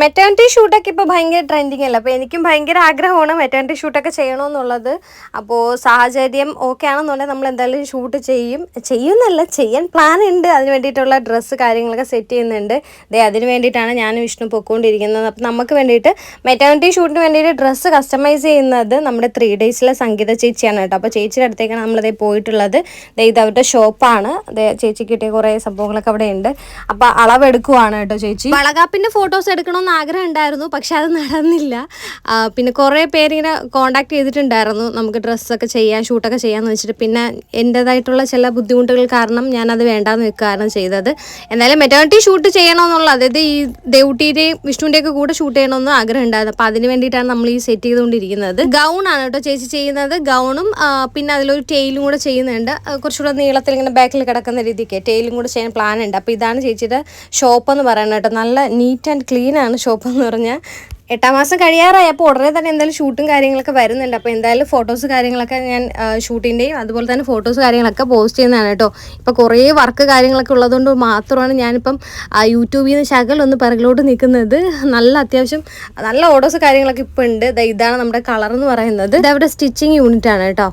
Maternity ഷൂട്ടൊക്കെ ഇപ്പോൾ ഭയങ്കര trending അല്ല. അപ്പോൾ എനിക്കും ഭയങ്കര ആഗ്രഹമാണ് മെറ്റേണിറ്റി ഷൂട്ടൊക്കെ ചെയ്യണമെന്നുള്ളത്. അപ്പോൾ സാഹചര്യം ഓക്കെ ആണെന്നുണ്ടെങ്കിൽ നമ്മൾ എന്തായാലും ഷൂട്ട് ചെയ്യുന്നല്ല ചെയ്യാൻ പ്ലാൻ ഉണ്ട്. അതിന് വേണ്ടിയിട്ടുള്ള ഡ്രസ്സ് കാര്യങ്ങളൊക്കെ സെറ്റ് ചെയ്യുന്നുണ്ട്. അതിന് വേണ്ടിയിട്ടാണ് ഞാനും വിഷ്ണു പൊയ്ക്കൊണ്ടിരിക്കുന്നത്. അപ്പോൾ നമുക്ക് വേണ്ടിയിട്ട് മെറ്റേണിറ്റി ഷൂട്ടിന് വേണ്ടിയിട്ട് ഡ്രസ്സ് കസ്റ്റമൈസ് ചെയ്യുന്നത് നമ്മുടെ 3 ഡേയ്സിലെ സംഗീത ചേച്ചിയാണ് കേട്ടോ. അപ്പോൾ ചേച്ചിയുടെ അടുത്തേക്കാണ് നമ്മളതേ പോയിട്ടുള്ളത്. ഇത് അവരുടെ ഷോപ്പാണ്. ചേച്ചിക്ക് കിട്ടിയ കുറേ സംഭവങ്ങളൊക്കെ അവിടെ ഉണ്ട്. അപ്പോൾ അളവെടുക്കുവാണ് കേട്ടോ ചേച്ചി. വളകാപ്പിൻ്റെ ഫോട്ടോസ് എടുക്കണം ആഗ്രഹം ഉണ്ടായിരുന്നു, പക്ഷെ അത് നടന്നില്ല. പിന്നെ കുറേ പേരിങ്ങനെ കോണ്ടാക്ട് ചെയ്തിട്ടുണ്ടായിരുന്നു നമുക്ക് ഡ്രസ്സൊക്കെ ചെയ്യാൻ ഷൂട്ടൊക്കെ ചെയ്യാമെന്ന് വെച്ചിട്ട്. പിന്നെ എൻ്റേതായിട്ടുള്ള ചില ബുദ്ധിമുട്ടുകൾ കാരണം ഞാനത് വേണ്ടാന്ന് വെക്കുകയാണ് ചെയ്തത്. എന്തായാലും മെറ്റേണിറ്റി ഷൂട്ട് ചെയ്യണമെന്നുള്ള, അതായത് ഈ ദേവുട്ടിയുടെയും വിഷ്ണുവിൻ്റെയൊക്കെ കൂടെ ഷൂട്ട് ചെയ്യണമെന്ന് ആഗ്രഹം ഉണ്ടായിരുന്നു. അപ്പോൾ അതിന് വേണ്ടിയിട്ടാണ് നമ്മൾ ഈ സെറ്റ് ചെയ്തുകൊണ്ടിരിക്കുന്നത്. ഗൗണാണ് കേട്ടോ ചേച്ചി ചെയ്യുന്നത്. ഗൗണും പിന്നെ അതിലൊരു ടെയിലും കൂടെ ചെയ്യുന്നുണ്ട്. കുറച്ചുകൂടെ നീളത്തിൽ ഇങ്ങനെ ബാക്കിൽ കിടക്കുന്ന രീതിക്ക് ടെയിലും കൂടെ ചെയ്യാൻ പ്ലാൻ ഉണ്ട്. അപ്പോൾ ഇതാണ് ചേച്ചിയുടെ ഷോപ്പ് എന്ന് പറയുന്നത് കേട്ടോ. നല്ല നീറ്റ് ആൻഡ് ക്ലീൻ ആണ് ഷോപ്പ് എന്ന് പറഞ്ഞാൽ. 8ാം മാസം കഴിയാറായി. അപ്പോൾ ഉടനെ തന്നെ എന്തായാലും ഷൂട്ടും കാര്യങ്ങളൊക്കെ വരുന്നുണ്ട്. അപ്പോൾ എന്തായാലും ഫോട്ടോസ് കാര്യങ്ങളൊക്കെ ഞാൻ ഷൂട്ടിൻ്റെയും അതുപോലെ തന്നെ ഫോട്ടോസ് കാര്യങ്ങളൊക്കെ പോസ്റ്റ് ചെയ്യുന്നതാണ് കേട്ടോ. ഇപ്പോൾ കുറേ വർക്ക് കാര്യങ്ങളൊക്കെ ഉള്ളതുകൊണ്ട് മാത്രമാണ് ഞാനിപ്പം യൂട്യൂബിൽ നിന്ന് ശകലൊന്ന് പിറകിലോട്ട് നിൽക്കുന്നത്. അത്യാവശ്യം നല്ല ഓർഡേഴ്സ് കാര്യങ്ങളൊക്കെ ഇപ്പോൾ ഉണ്ട്. ഇതാണ് നമ്മുടെ കളർ എന്ന് പറയുന്നത്. ഇത് അവിടെ സ്റ്റിച്ചിങ് യൂണിറ്റ് ആണ് കേട്ടോ.